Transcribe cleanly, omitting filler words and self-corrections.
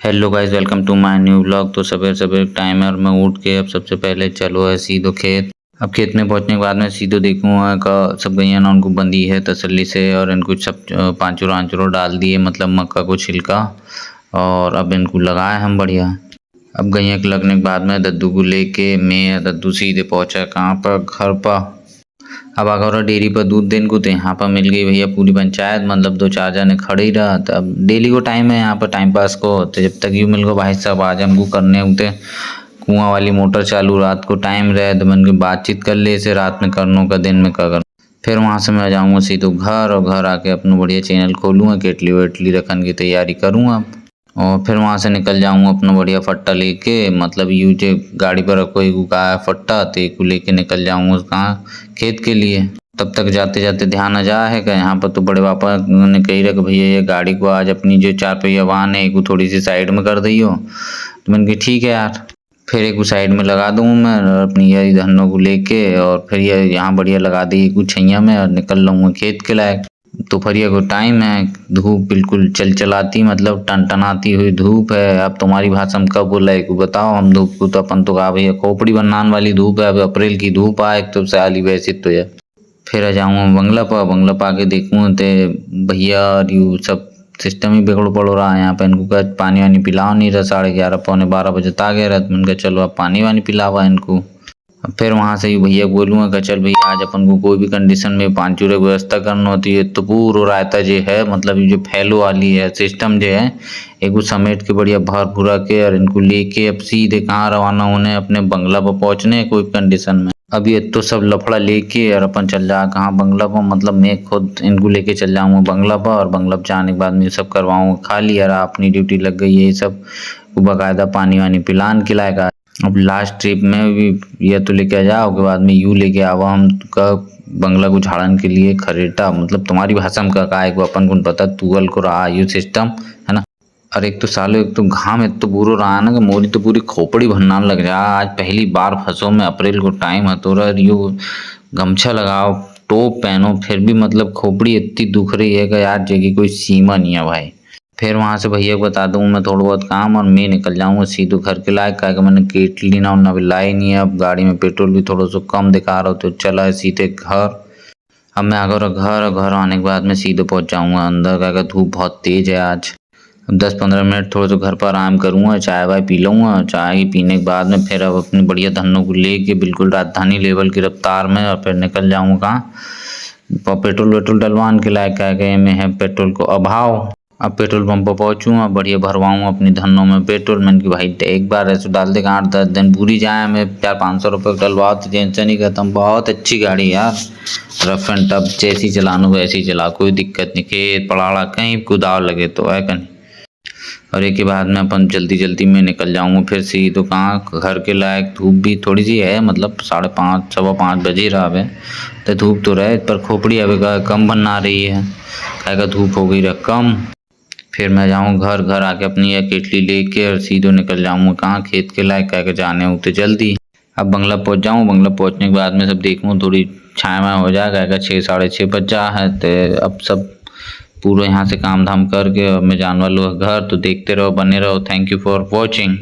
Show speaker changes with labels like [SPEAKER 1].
[SPEAKER 1] Hello guys, welcome to my new vlog. तो सवेरे सवेरे टाइमर में उठ के अब सबसे पहले चलो है सीधो खेत। अब खेत में पहुंचने के बाद में सीधो देखूंगा का सब गैया ना उनको बंदी है तसल्ली से, और इनको सब पांचों रांचों डाल दिए, मतलब मक्का को छिलका, और अब इनको लगाए हम बढ़िया। अब गैया के लगने के बाद में दद्दू को लेके मैं दद्दू सीधे पहुंचा कहाँ पर, घर पर। अब अगर डेयरी पर दूध देने को तो यहाँ पर मिल गई भैया पूरी पंचायत, मतलब दो चार जने खड़े ही रहा। तो अब डेली को टाइम है यहाँ पर टाइम पास को, तो जब तक यू मिल गो भाई साहब आज हमको करने होते कुआं वाली मोटर चालू, रात को टाइम रहे तो मन की बातचीत कर ले, इसे रात में करनों का दिन में कर। फिर वहाँ से मैं जाऊँगा सीधो घर, और घर आके अपना बढ़िया चैनल खोलूँगा, केटली वेटली रखने की तैयारी करूँगा, और फिर वहाँ से निकल जाऊँगा अपना बढ़िया फट्टा लेके, मतलब यू जो गाड़ी पर रखो एक का है फट्टा, तो एक को लेके निकल जाऊँगा कहाँ, खेत के लिए। तब तक जाते जाते ध्यान आ जा है कि यहाँ पर तो बड़े पापा ने कही रहा कि भैया ये गाड़ी को आज अपनी जो 4 पहिया वाहन है एक थोड़ी सी साइड में कर दियो। तो मैंने कहा ठीक है यार, फिर एक साइड में लगा दूँ मैं अपनी ये धनों को लेके, और फिर ये यहाँ बढ़िया लगा दी एक छैया में, और निकल लूँगा खेत के लायक। दोपहरिया को टाइम है, धूप बिल्कुल चलचलाती, मतलब टनटनाती हुई धूप है। अब तुम्हारी भाषा में कब बोला है बताओ, हम धूप को तो अपन तो कहा भैया खोपड़ी बनाने वाली धूप है, अब अप्रैल की धूप आए तो साली वैसे तो है। फिर आ जाऊँगा बंगला पा के देखूँ तो भैया यू सब सिस्टम ही बिगड़ पड़ रहा है यहाँ पे। इनको क्या पानी वानी पिलाओ नहीं रहा, 11:30 पौने 12 बजे आ गया रहता। मैंने कहा चलो अब पानी वानी पिलावा इनको। फिर वहाँ से भैया बोलूँगा कि चल भैया आज अपन को कोई भी कंडीशन में पाँच की व्यवस्था करना होती है, तो पूरा रायता जो है, मतलब ये जो फैलो वाली है सिस्टम जो है, एक समेट के बढ़िया भर भुरा के, और इनको लेके अब सीधे कहाँ रवाना होने अपने बंगला पर पहुँचने कोई कंडीशन में। अभी तो सब लफड़ा लेके और अपन चल जा कहाँ बंगला पर, मतलब मैं खुद इनको लेके चल जाऊँगा बंगला पर, और बंगला पर जाने के बाद मैं सब करवाऊँगा। खा लिया रहा अपनी ड्यूटी लग गई है, ये सब बाकायदा पानी वानी पिलान खिलाएगा। अब लास्ट ट्रिप में भी ये तो लेके आ जाओ के बाद में यू लेके आवा हम का बंगला को झाड़न के लिए खरेटा, मतलब तुम्हारी भाषा में का एक अपन को पता तुअल को रहा यू सिस्टम है ना। और एक तो सालो एक तो घाम तो बुरो रहा ना कि मोरी तो पूरी खोपड़ी भरना लग जा। आज पहली बार फंसो में, अप्रैल को टाइम है तो यू गमछा लगाओ टोप पहनो, फिर भी मतलब खोपड़ी इतनी दुख रही है कि यार जगह कोई सीमा नहीं है भाई। फिर वहाँ से भैया को बता दूँ मैं थोड़ा बहुत काम, और मैं निकल जाऊँगा सीधो घर के लायक, क्या कि मैंने केटली ना उन्ना भी लाई नहीं है। अब गाड़ी में पेट्रोल भी थोड़ा सा कम दिखा रहा हो, तो चला है सीधे घर। अब मैं अगर घर आने के बाद में सीधे पहुँच जाऊँगा अंदर, क्या धूप बहुत तेज़ है आज। अब 10-15 मिनट थोड़ा सा घर पर आराम करूँगा, चाय वाय पी लूँगा। चाय पीने के बाद में फिर अब अपनी बढ़िया धनों को लेके बिल्कुल राजधानी लेवल की रफ्तार में, और फिर निकल जाऊँगा कहाँ, पेट्रोल वेट्रोल डलवाने के लायक, क्या कि में है पेट्रोल को अभाव। अब पेट्रोल पंप पर पहुँचूँगा, बढ़िया भरवाऊँगा अपनी धनों में पेट्रोल। मैंने कि भाई एक बार ऐसे डाल दे 8-10 दिन पूरी जाए, मैं 400-500 रुपये डलवाओ तो टेंशन ही खत्म। बहुत अच्छी गाड़ी यार, रफ एंड टफ जैसी चलानो वैसी ही चला, कोई दिक्कत नहीं, खेत पड़ाड़ा कहीं कुदाव लगे तो है कहीं। और एक के बाद में अपन जल्दी में निकल जाऊँगा फिर सीधो कहाँ, घर के लायक। धूप भी थोड़ी सी है, मतलब 5:30 5:15 बजे रहा है, तो धूप तो रहे पर खोपड़ी अब कम बना रही है, क्या धूप हो गई रहा कम। फिर मैं जाऊँ घर आके अपनी यह केटली लेके और सीधो निकल जाऊँगा कहाँ, खेत के लायक, क्या जाने हो तो जल्दी। अब बंगला पहुँच जाऊँ, बंगला पहुँचने के बाद में सब देखूँ थोड़ी छाया हो जाएगा, क्या 6-6:30 बज जा है। तो अब सब पूरा यहाँ से काम धाम करके मैं जाने वाला हूँ घर। तो देखते रहो, बने रहो। Thank you for watching.